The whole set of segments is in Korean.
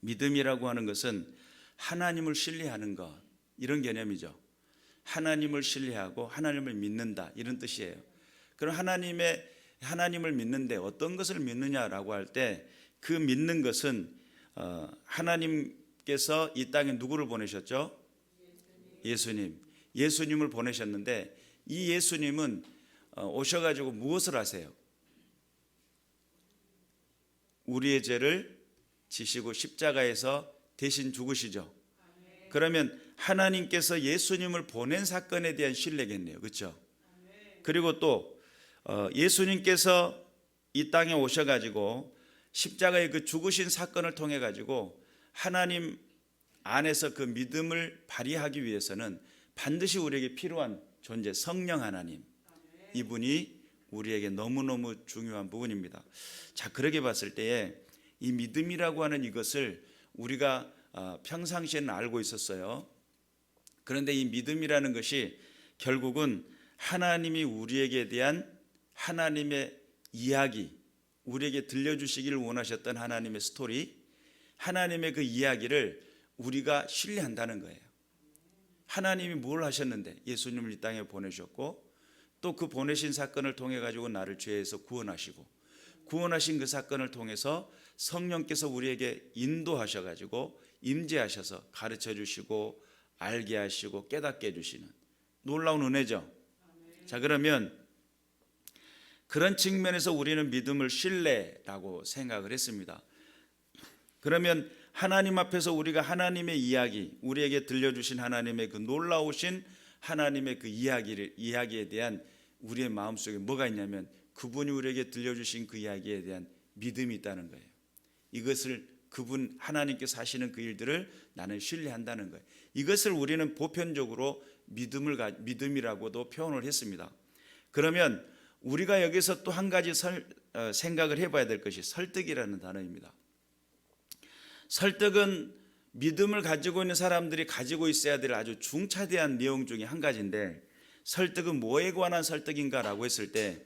믿음이라고 하는 것은 하나님을 신뢰하는 것, 이런 개념이죠. 하나님을 신뢰하고 하나님을 믿는다, 이런 뜻이에요. 그럼 하나님을 믿는데 어떤 것을 믿느냐라고 할 때 그 믿는 것은 하나님께서 이 땅에 누구를 보내셨죠? 예수님을 보내셨는데 이 예수님은 오셔가지고 무엇을 하세요? 우리의 죄를 지시고 십자가에서 대신 죽으시죠. 그러면 하나님께서 예수님을 보낸 사건에 대한 신뢰겠네요. 그렇죠? 그리고 또 예수님께서 이 땅에 오셔가지고 십자가의 그 죽으신 사건을 통해 가지고 하나님 안에서 그 믿음을 발휘하기 위해서는 반드시 우리에게 필요한 존재, 성령 하나님, 이분이 우리에게 너무너무 중요한 부분입니다. 자, 그렇게 봤을 때에 이 믿음이라고 하는 이것을 우리가 평상시에는 알고 있었어요. 그런데 이 믿음이라는 것이 결국은 하나님이 우리에게 대한 하나님의 이야기, 우리에게 들려주시기를 원하셨던 하나님의 스토리, 하나님의 그 이야기를 우리가 신뢰한다는 거예요. 하나님이 뭘 하셨는데 예수님을 이 땅에 보내셨고 또 그 보내신 사건을 통해 가지고 나를 죄에서 구원하시고 구원하신 그 사건을 통해서 성령께서 우리에게 인도하셔 가지고 임재하셔서 가르쳐 주시고 알게 하시고 깨닫게 해주시는 놀라운 은혜죠. 자, 그러면 그런 측면에서 우리는 믿음을 신뢰라고 생각을 했습니다. 그러면 하나님 앞에서 우리가 하나님의 이야기, 우리에게 들려주신 하나님의 그 놀라우신 하나님의 그 이야기에 대한 우리의 마음속에 뭐가 있냐면 그분이 우리에게 들려주신 그 이야기에 대한 믿음이 있다는 거예요. 이것을 그분 하나님께서 하시는 그 일들을 나는 신뢰한다는 거예요. 이것을 우리는 보편적으로 믿음이라고도 표현을 했습니다. 그러면 우리가 여기서 또 한 가지 생각을 해봐야 될 것이 설득이라는 단어입니다. 설득은 믿음을 가지고 있는 사람들이 가지고 있어야 될 아주 중차대한 내용 중에 한 가지인데, 설득은 뭐에 관한 설득인가라고 했을 때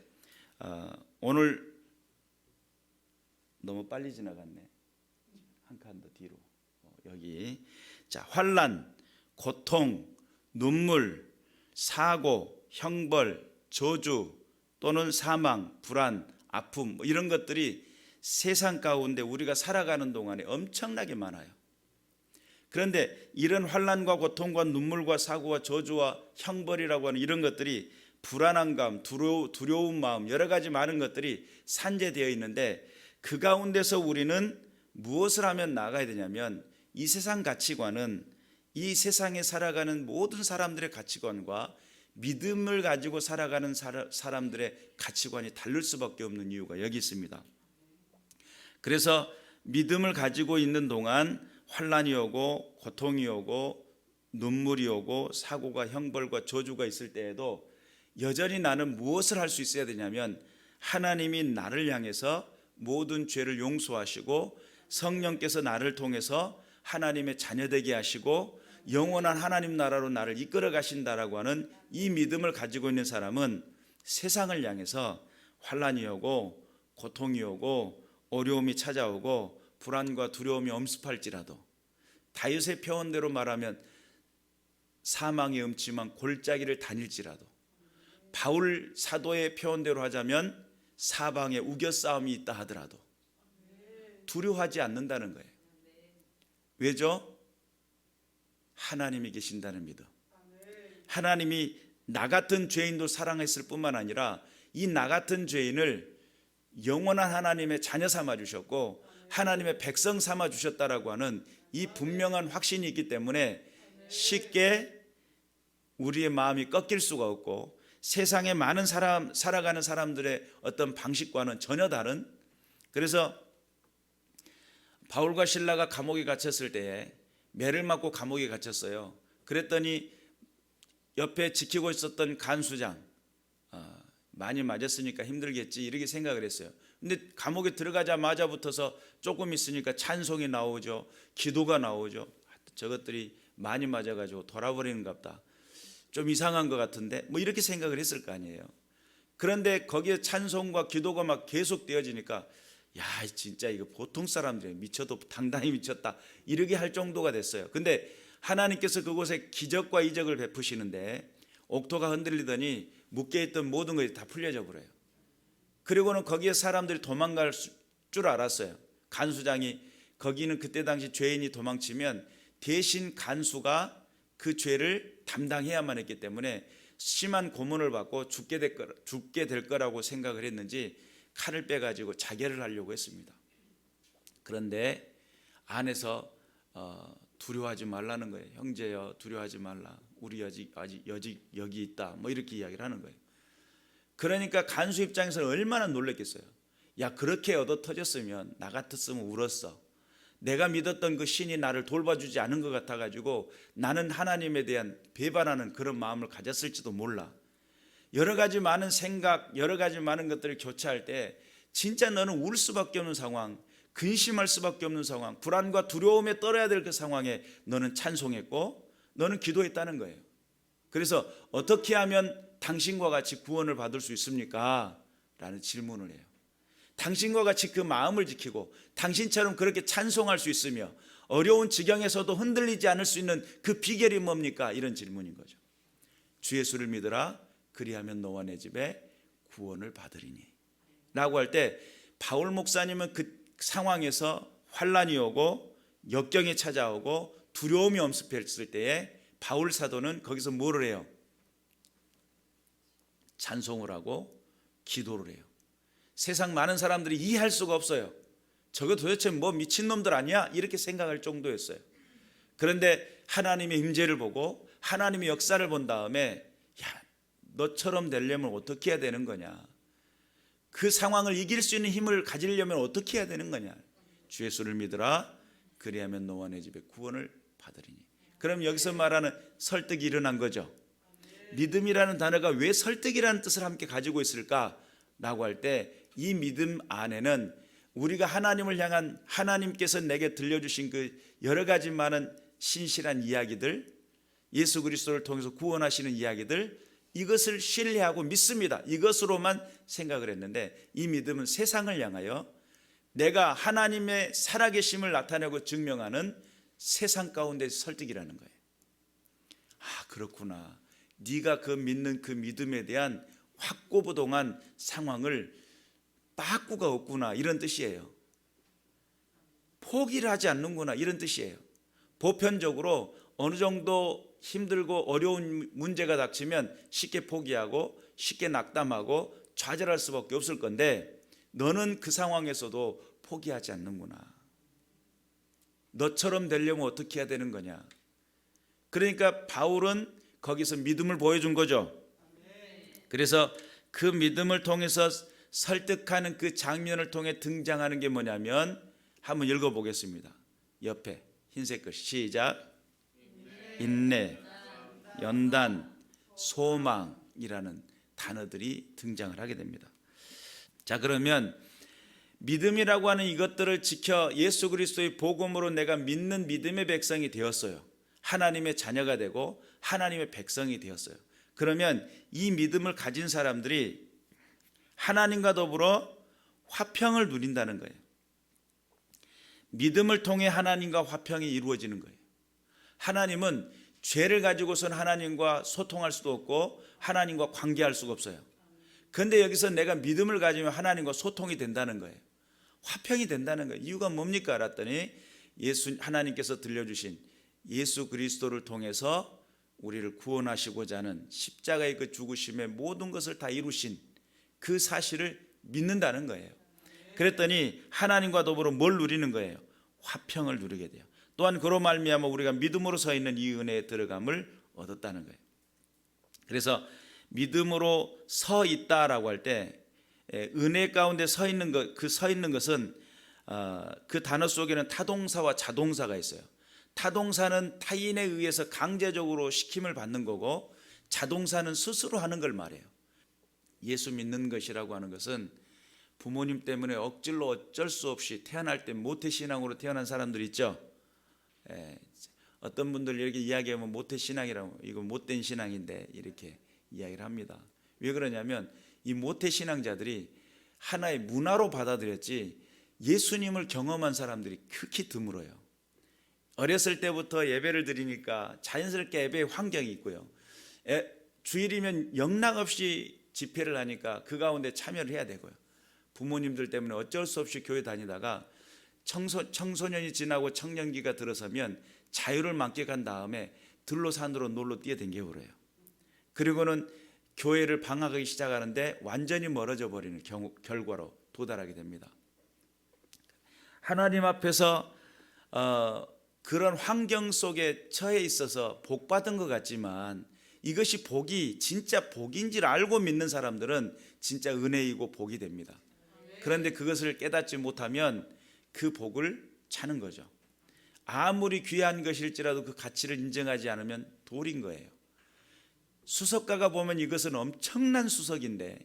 오늘 너무 빨리 지나갔네. 한 칸 더 뒤로. 여기. 자, 환난, 고통, 눈물, 사고, 형벌, 저주 또는 사망, 불안, 아픔, 이런 것들이 세상 가운데 우리가 살아가는 동안에 엄청나게 많아요. 그런데 이런 환난과 고통과 눈물과 사고와 저주와 형벌이라고 하는 이런 것들이 불안한 감, 두려운 마음, 여러 가지 많은 것들이 산재되어 있는데 그 가운데서 우리는 무엇을 하면 나가야 되냐면 이 세상 가치관은 이 세상에 살아가는 모든 사람들의 가치관과 믿음을 가지고 살아가는 사람들의 가치관이 다를 수밖에 없는 이유가 여기 있습니다. 그래서 믿음을 가지고 있는 동안 환난이 오고 고통이 오고 눈물이 오고 사고가 형벌과 저주가 있을 때에도 여전히 나는 무엇을 할 수 있어야 되냐면 하나님이 나를 향해서 모든 죄를 용서하시고 성령께서 나를 통해서 하나님의 자녀되게 하시고 영원한 하나님 나라로 나를 이끌어 가신다라고 하는 이 믿음을 가지고 있는 사람은 세상을 향해서 환난이 오고 고통이 오고 어려움이 찾아오고 불안과 두려움이 엄습할지라도, 다윗의 표현대로 말하면 사망의 음침한 골짜기를 다닐지라도, 바울 사도의 표현대로 하자면 사방에 우겨싸움이 있다 하더라도 두려워하지 않는다는 거예요. 왜죠? 하나님이 계신다는 믿음. 하나님이 나 같은 죄인도 사랑했을 뿐만 아니라 이 나 같은 죄인을 영원한 하나님의 자녀 삼아 주셨고 하나님의 백성 삼아 주셨다라고 하는 이 분명한 확신이 있기 때문에 쉽게 우리의 마음이 꺾일 수가 없고 세상에 많은 살아가는 사람들의 어떤 방식과는 전혀 다른, 그래서 바울과 실라가 감옥에 갇혔을 때에 매를 맞고 감옥에 갇혔어요. 그랬더니 옆에 지키고 있었던 간수장, 많이 맞았으니까 힘들겠지 이렇게 생각을 했어요. 근데 감옥에 들어가자마자부터서 조금 있으니까 찬송이 나오죠, 기도가 나오죠. 저것들이 많이 맞아가지고 돌아버리는갑다, 좀 이상한 것 같은데 뭐 이렇게 생각을 했을 거 아니에요. 그런데 거기에 찬송과 기도가 막 계속 되어지니까 야, 진짜 이거 보통 사람들이 미쳐도 당당히 미쳤다 이렇게 할 정도가 됐어요. 근데 하나님께서 그곳에 기적과 이적을 베푸시는데 옥토가 흔들리더니 묶여있던 모든 것이 다 풀려져 버려요. 그리고는 거기에 사람들이 도망갈 줄 알았어요. 간수장이, 거기는 그때 당시 죄인이 도망치면 대신 간수가 그 죄를 담당해야만 했기 때문에 심한 고문을 받고 죽게 될 거라고 생각을 했는지 칼을 빼가지고 자결을 하려고 했습니다. 그런데 안에서 두려워하지 말라는 거예요. 형제여, 두려워하지 말라. 우리 아직 여기 있다. 뭐 이렇게 이야기를 하는 거예요. 그러니까 간수 입장에서는 얼마나 놀랐겠어요. 야, 그렇게 얻어 터졌으면 나 같았으면 울었어. 내가 믿었던 그 신이 나를 돌봐주지 않은 것 같아가지고 나는 하나님에 대한 배반하는 그런 마음을 가졌을지도 몰라. 여러 가지 많은 생각, 여러 가지 많은 것들을 교차할 때 진짜 너는 울 수밖에 없는 상황, 근심할 수밖에 없는 상황, 불안과 두려움에 떨어야 될 그 상황에 너는 찬송했고 너는 기도했다는 거예요. 그래서 어떻게 하면 당신과 같이 구원을 받을 수 있습니까? 라는 질문을 해요. 당신과 같이 그 마음을 지키고 당신처럼 그렇게 찬송할 수 있으며 어려운 지경에서도 흔들리지 않을 수 있는 그 비결이 뭡니까? 이런 질문인 거죠. 주 예수를 믿으라. 그리하면 너와 내 집에 구원을 받으리니 라고 할 때 바울 목사님은 그 상황에서 환란이 오고 역경이 찾아오고 두려움이 엄습했을 때에 바울 사도는 거기서 뭐를 해요? 찬송을 하고 기도를 해요. 세상 많은 사람들이 이해할 수가 없어요. 저거 도대체 뭐 미친놈들 아니야? 이렇게 생각할 정도였어요. 그런데 하나님의 임재를 보고 하나님의 역사를 본 다음에 야, 너처럼 되려면 어떻게 해야 되는 거냐? 그 상황을 이길 수 있는 힘을 가지려면 어떻게 해야 되는 거냐? 주 예수를 믿으라. 그리하면 너와 내 집에 구원을 받으리니. 그럼 여기서 말하는 설득이 일어난 거죠. 믿음이라는 단어가 왜 설득이라는 뜻을 함께 가지고 있을까라고 할 때 이 믿음 안에는 우리가 하나님을 향한 하나님께서 내게 들려주신 그 여러 가지 많은 신실한 이야기들, 예수 그리스도를 통해서 구원하시는 이야기들, 이것을 신뢰하고 믿습니다. 이것으로만 생각을 했는데 이 믿음은 세상을 향하여 내가 하나님의 살아계심을 나타내고 증명하는 세상 가운데 설득이라는 거예요. 아, 그렇구나. 네가 그 믿는 그 믿음에 대한 확고부동한 상황을 빠꾸가 없구나, 이런 뜻이에요. 포기를 하지 않는구나, 이런 뜻이에요. 보편적으로 어느 정도 힘들고 어려운 문제가 닥치면 쉽게 포기하고 쉽게 낙담하고 좌절할 수밖에 없을 건데 너는 그 상황에서도 포기하지 않는구나. 너처럼 되려면 어떻게 해야 되는 거냐. 그러니까 바울은 거기서 믿음을 보여준 거죠. 그래서 그 믿음을 통해서 설득하는 그 장면을 통해 등장하는 게 뭐냐면 한번 읽어보겠습니다. 옆에 흰색 글 시작. 인내, 연단, 소망이라는 단어들이 등장을 하게 됩니다. 자, 그러면 믿음이라고 하는 이것들을 지켜 예수 그리스도의 복음으로 내가 믿는 믿음의 백성이 되었어요. 하나님의 자녀가 되고 하나님의 백성이 되었어요. 그러면 이 믿음을 가진 사람들이 하나님과 더불어 화평을 누린다는 거예요. 믿음을 통해 하나님과 화평이 이루어지는 거예요. 하나님은 죄를 가지고선 하나님과 소통할 수도 없고 하나님과 관계할 수가 없어요. 그런데 여기서 내가 믿음을 가지면 하나님과 소통이 된다는 거예요. 화평이 된다는 거예요. 이유가 뭡니까? 알았더니 하나님께서 들려주신 예수 그리스도를 통해서 우리를 구원하시고자 하는 십자가의 그 죽으심의 모든 것을 다 이루신 그 사실을 믿는다는 거예요. 그랬더니 하나님과 더불어 뭘 누리는 거예요? 화평을 누리게 돼요. 또한 그로 말미암아 우리가 믿음으로 서 있는 이 은혜에 들어감을 얻었다는 거예요. 그래서 믿음으로 서 있다라고 할 때 은혜 가운데 서 있는 것, 그 서 있는 것은 그 단어 속에는 타동사와 자동사가 있어요. 타동사는 타인에 의해서 강제적으로 시킴을 받는 거고 자동사는 스스로 하는 걸 말해요. 예수 믿는 것이라고 하는 것은 부모님 때문에 억지로 어쩔 수 없이 태어날 때 모태신앙으로 태어난 사람들 있죠. 어떤 분들 이렇게 이야기하면 모태신앙이라고, 이거 못된 신앙인데 이렇게 이야기를 합니다. 왜 그러냐면 이 모태신앙자들이 하나의 문화로 받아들였지 예수님을 경험한 사람들이 극히 드물어요. 어렸을 때부터 예배를 드리니까 자연스럽게 예배의 환경이 있고요. 주일이면 영락없이 집회를 하니까 그 가운데 참여를 해야 되고요. 부모님들 때문에 어쩔 수 없이 교회 다니다가 청소년이 지나고 청년기가 들어서면 자유를 만끽한 다음에 들로 산으로 놀러 뛰어댕겨 버려요. 그리고는 교회를 방학하기 시작하는데 완전히 멀어져 버리는 결과로 도달하게 됩니다. 하나님 앞에서 그런 환경 속에 처해 있어서 복 받은 것 같지만 이것이 복이 진짜 복인지를 알고 믿는 사람들은 진짜 은혜이고 복이 됩니다. 그런데 그것을 깨닫지 못하면 그 복을 차는 거죠. 아무리 귀한 것일지라도 그 가치를 인정하지 않으면 돌인 거예요. 수석가가 보면 이것은 엄청난 수석인데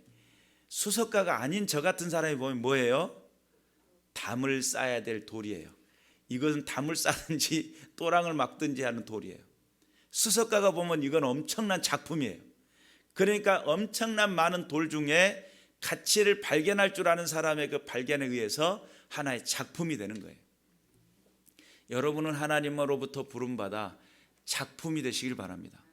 수석가가 아닌 저 같은 사람이 보면 뭐예요? 담을 쌓아야 될 돌이에요. 이것은 담을 쌓든지 또랑을 막든지 하는 돌이에요. 수석가가 보면 이건 엄청난 작품이에요. 그러니까 엄청난 많은 돌 중에 가치를 발견할 줄 아는 사람의 그 발견에 의해서 하나의 작품이 되는 거예요. 여러분은 하나님으로부터 부름받아 작품이 되시길 바랍니다.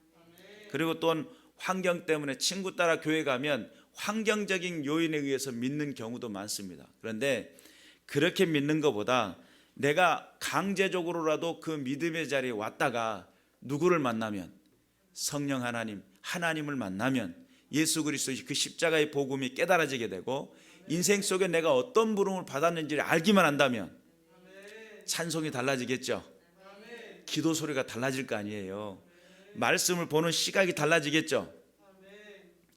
그리고 또한 환경 때문에 친구 따라 교회 가면 환경적인 요인에 의해서 믿는 경우도 많습니다. 그런데 그렇게 믿는 것보다 내가 강제적으로라도 그 믿음의 자리에 왔다가 누구를 만나면 성령 하나님을 만나면 예수 그리스도의 그 십자가의 복음이 깨달아지게 되고 인생 속에 내가 어떤 부름을 받았는지를 알기만 한다면 찬송이 달라지겠죠. 기도 소리가 달라질 거 아니에요. 말씀을 보는 시각이 달라지겠죠.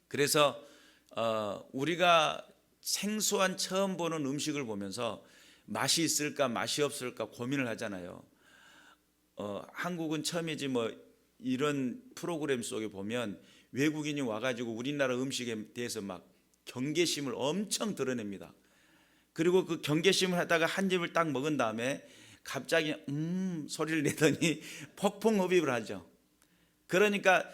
그래서 우리가 생소한 처음 보는 음식을 보면서 맛이 있을까 맛이 없을까 고민을 하잖아요. 한국은 처음이지 뭐 이런 프로그램 속에 보면 외국인이 와가지고 우리나라 음식에 대해서 막 경계심을 엄청 드러냅니다. 그리고 그 경계심을 하다가 한 입을 딱 먹은 다음에 갑자기 소리를 내더니 폭풍 흡입을 하죠. 그러니까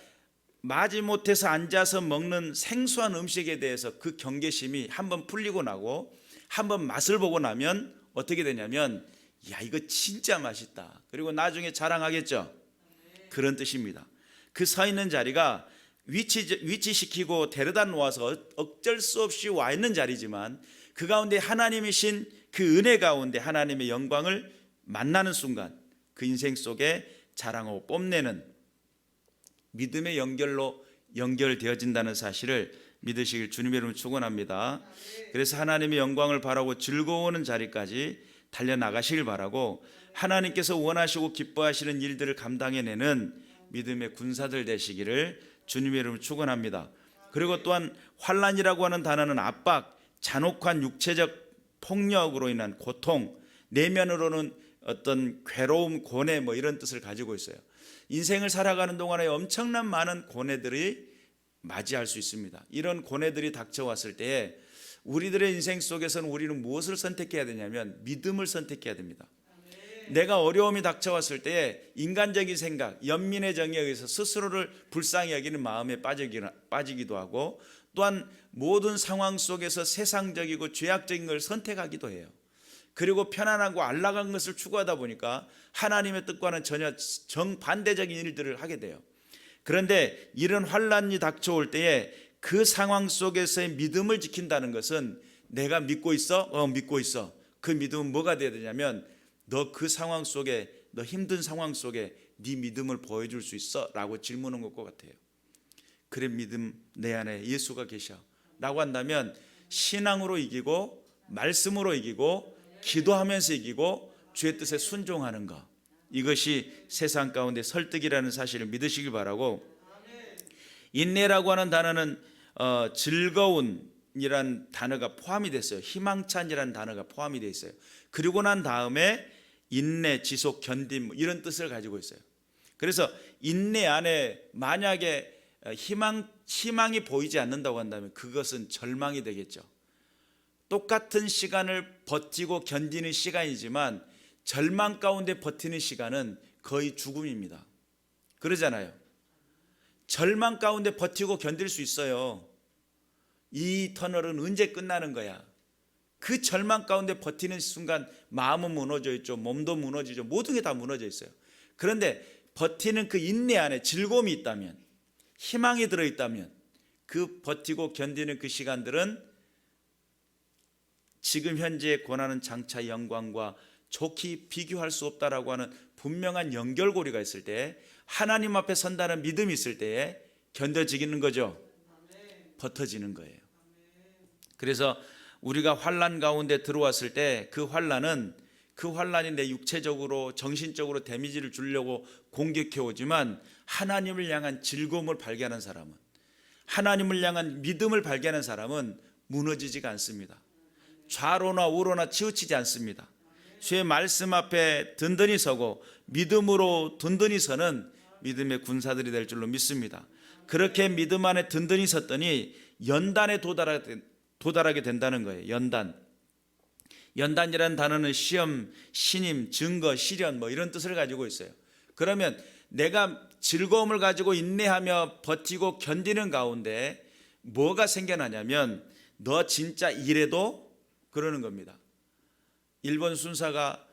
마지못해서 앉아서 먹는 생소한 음식에 대해서 그 경계심이 한번 풀리고 나고 한번 맛을 보고 나면 어떻게 되냐면 야 이거 진짜 맛있다. 그리고 나중에 자랑하겠죠. 그런 뜻입니다. 그 서 있는 자리가 위치시키고 데려다 놓아서 어쩔 수 없이 와 있는 자리지만 그 가운데 하나님이신 그 은혜 가운데 하나님의 영광을 만나는 순간 그 인생 속에 자랑하고 뽐내는 믿음의 연결로 연결되어진다는 사실을 믿으시길 주님의 이름으로 축원합니다. 그래서 하나님의 영광을 바라고 즐거워하는 자리까지 달려나가시길 바라고 하나님께서 원하시고 기뻐하시는 일들을 감당해내는 믿음의 군사들 되시기를 주님의 이름으로 축원합니다. 그리고 또한 환난이라고 하는 단어는 압박, 잔혹한 육체적 폭력으로 인한 고통, 내면으로는 어떤 괴로움, 고뇌 뭐 이런 뜻을 가지고 있어요. 인생을 살아가는 동안에 엄청난 많은 고뇌들이 맞이할 수 있습니다. 이런 고뇌들이 닥쳐왔을 때에 우리들의 인생 속에서는 우리는 무엇을 선택해야 되냐면 믿음을 선택해야 됩니다. 내가 어려움이 닥쳐왔을 때에 인간적인 생각, 연민의 정에 의해서 스스로를 불쌍히 여기는 마음에 빠지기도 하고 또한 모든 상황 속에서 세상적이고 죄악적인 걸 선택하기도 해요. 그리고 편안하고 안락한 것을 추구하다 보니까 하나님의 뜻과는 전혀 정반대적인 일들을 하게 돼요. 그런데 이런 환난이 닥쳐올 때에 그 상황 속에서의 믿음을 지킨다는 것은 내가 믿고 있어? 믿고 있어. 그 믿음은 뭐가 되어야 되냐면 너 그 상황 속에 너 힘든 상황 속에 네 믿음을 보여줄 수 있어? 라고 질문한 것 같아요. 그래 믿음 내 안에 예수가 계셔 라고 한다면 신앙으로 이기고 말씀으로 이기고 기도하면서 이기고 주의 뜻에 순종하는 것, 이것이 세상 가운데 설득이라는 사실을 믿으시길 바라고 인내라고 하는 단어는 즐거운이란 단어가 포함이 됐어요. 희망찬이라는 단어가 포함이 되어 있어요. 그리고 난 다음에 인내, 지속, 견딤 이런 뜻을 가지고 있어요. 그래서 인내 안에 만약에 희망이 보이지 않는다고 한다면 그것은 절망이 되겠죠. 똑같은 시간을 버티고 견디는 시간이지만 절망 가운데 버티는 시간은 거의 죽음입니다. 그러잖아요. 절망 가운데 버티고 견딜 수 있어요. 이 터널은 언제 끝나는 거야? 그 절망 가운데 버티는 순간 마음은 무너져 있죠. 몸도 무너지죠. 모든 게 다 무너져 있어요. 그런데 버티는 그 인내 안에 즐거움이 있다면, 희망이 들어있다면, 그 버티고 견디는 그 시간들은 지금 현재의 고난은 장차 영광과 좋게 비교할 수 없다라고 하는 분명한 연결고리가 있을 때, 하나님 앞에 선다는 믿음이 있을 때에 견뎌지는 거죠. 버텨지는 거예요. 그래서 우리가 환난 가운데 들어왔을 때 그 환난이 내 육체적으로 정신적으로 데미지를 주려고 공격해 오지만, 하나님을 향한 즐거움을 발견한 사람은, 하나님을 향한 믿음을 발견한 사람은 무너지지가 않습니다. 좌로나 우로나 치우치지 않습니다. 주의 말씀 앞에 든든히 서고 믿음으로 든든히 서는 믿음의 군사들이 될 줄로 믿습니다. 그렇게 믿음 안에 든든히 섰더니 연단에 도달하게 된다는 거예요. 연단이라는 단어는 시험, 신임, 증거, 시련 이런 뜻을 가지고 있어요. 그러면 내가 즐거움을 가지고 인내하며 버티고 견디는 가운데 뭐가 생겨나냐면, 너 진짜 이래도 그러는 겁니다. 일본 순사가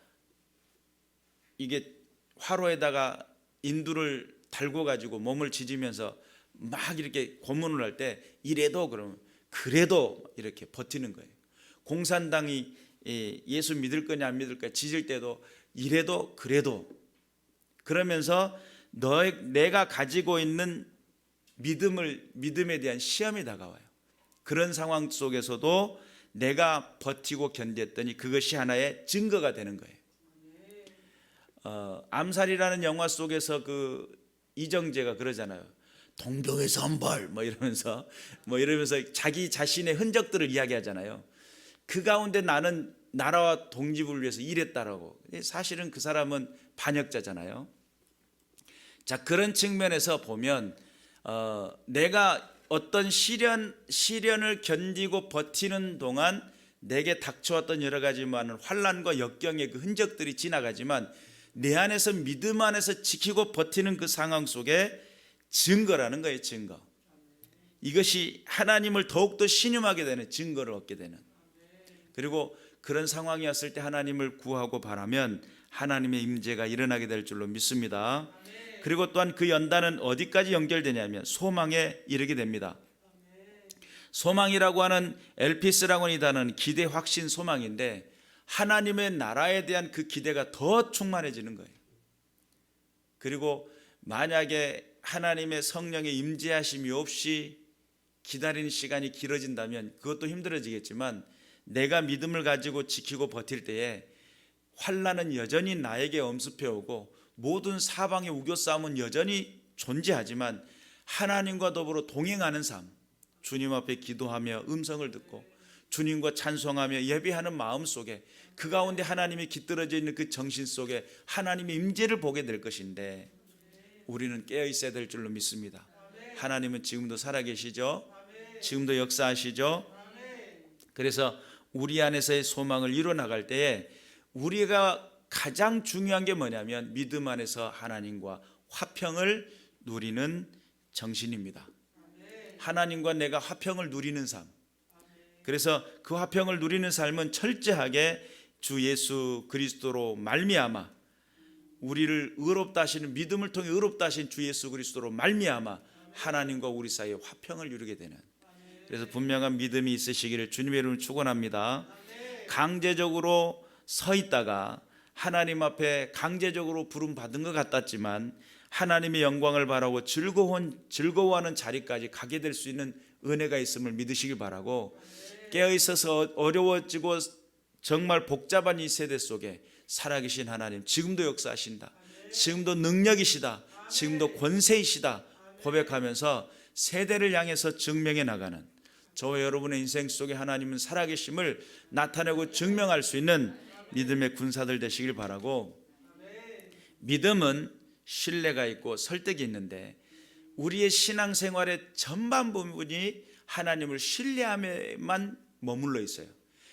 이게 화로에다가 인두를 달고 가지고 몸을 지지면서 막 이렇게 고문을 할 때 이래도 그러면 그래도 이렇게 버티는 거예요. 공산당이 예수 믿을 거냐 안 믿을 거냐 지질 때도 이래도 그래도 그러면서 내가 가지고 있는 믿음에 대한 시험이 다가와요. 그런 상황 속에서도 내가 버티고 견뎠더니 그것이 하나의 증거가 되는 거예요. 암살이라는 영화 속에서 그 이정재가 그러잖아요. 동병의 선벌 이러면서 자기 자신의 흔적들을 이야기하잖아요. 그 가운데 나는 나라와 독립을 위해서 일했다라고. 사실은 그 사람은 반역자잖아요. 자, 그런 측면에서 보면 내가 어떤 시련을 견디고 버티는 동안 내게 닥쳐왔던 여러 가지 많은 환난과 역경의 그 흔적들이 지나가지만, 내 안에서 믿음 안에서 지키고 버티는 그 상황 속에 증거라는 거예요. 증거. 이것이 하나님을 더욱더 신임하게 되는 증거를 얻게 되는. 그리고 그런 상황이 왔을 때 하나님을 구하고 바라면 하나님의 임재가 일어나게 될 줄로 믿습니다. 그리고 또한 그 연단은 어디까지 연결되냐면 소망에 이르게 됩니다. 소망이라고 하는 엘피스라고 하는 이 단어는 기대, 확신, 소망인데, 하나님의 나라에 대한 그 기대가 더 충만해지는 거예요. 그리고 만약에 하나님의 성령의 임재하심이 없이 기다리는 시간이 길어진다면 그것도 힘들어지겠지만, 내가 믿음을 가지고 지키고 버틸 때에 환난은 여전히 나에게 엄습해 오고 모든 사방의 우겨싸움은 여전히 존재하지만, 하나님과 더불어 동행하는 삶, 주님 앞에 기도하며 음성을 듣고 주님과 찬송하며 예배하는 마음 속에, 그 가운데 하나님이 깃들어져 있는 그 정신 속에 하나님의 임재를 보게 될 것인데, 우리는 깨어 있어야 될 줄로 믿습니다. 하나님은 지금도 살아계시죠. 지금도 역사하시죠. 그래서 우리 안에서의 소망을 이뤄나갈 때에 우리가 가장 중요한 게 뭐냐면, 믿음 안에서 하나님과 화평을 누리는 정신입니다. 하나님과 내가 화평을 누리는 삶. 그래서 그 화평을 누리는 삶은 철저하게 주 예수 그리스도로 말미암아, 우리를 의롭다 하시는, 믿음을 통해 의롭다 하신 주 예수 그리스도로 말미암아 하나님과 우리 사이에 화평을 이루게 되는, 그래서 분명한 믿음이 있으시기를 주님의 이름으로 축원합니다. 강제적으로 서 있다가 하나님 앞에 강제적으로 부름 받은 것 같았지만, 하나님의 영광을 바라고 즐거워하는 자리까지 가게 될 수 있는 은혜가 있음을 믿으시길 바라고, 깨어 있어서 어려워지고 정말 복잡한 이 세대 속에 살아계신 하나님, 지금도 역사하신다, 지금도 능력이시다, 지금도 권세이시다 고백하면서 세대를 향해서 증명해 나가는, 저와 여러분의 인생 속에 하나님은 살아계심을 나타내고 증명할 수 있는 믿음의 군사들 되시길 바라고, 믿음은 신뢰가 있고 설득이 있는데, 우리의 신앙생활의 전반 부분이 하나님을 신뢰함에만 머물러 있어요.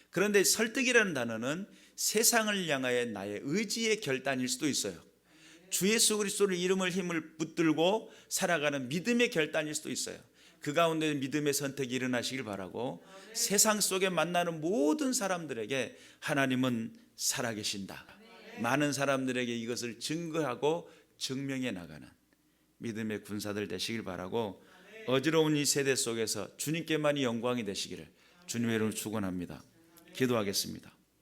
그런데 설득이라는 단어는 세상을 향하여 나의 의지의 결단일 수도 있어요. 주 예수 그리스도를 이름을 힘을 붙들고 살아가는 믿음의 결단일 수도 있어요. 그 가운데 믿음의 선택이 일어나시길 바라고, 세상 속에 만나는 모든 사람들에게 하나님은 살아계신다, 많은 사람들에게 이것을 증거하고 증명해 나가는 믿음의 군사들 되시길 바라고, 어지러운 이 세대 속에서 주님께만이 영광이 되시기를 주님의 이름으로 축원합니다. 기도하겠습니다.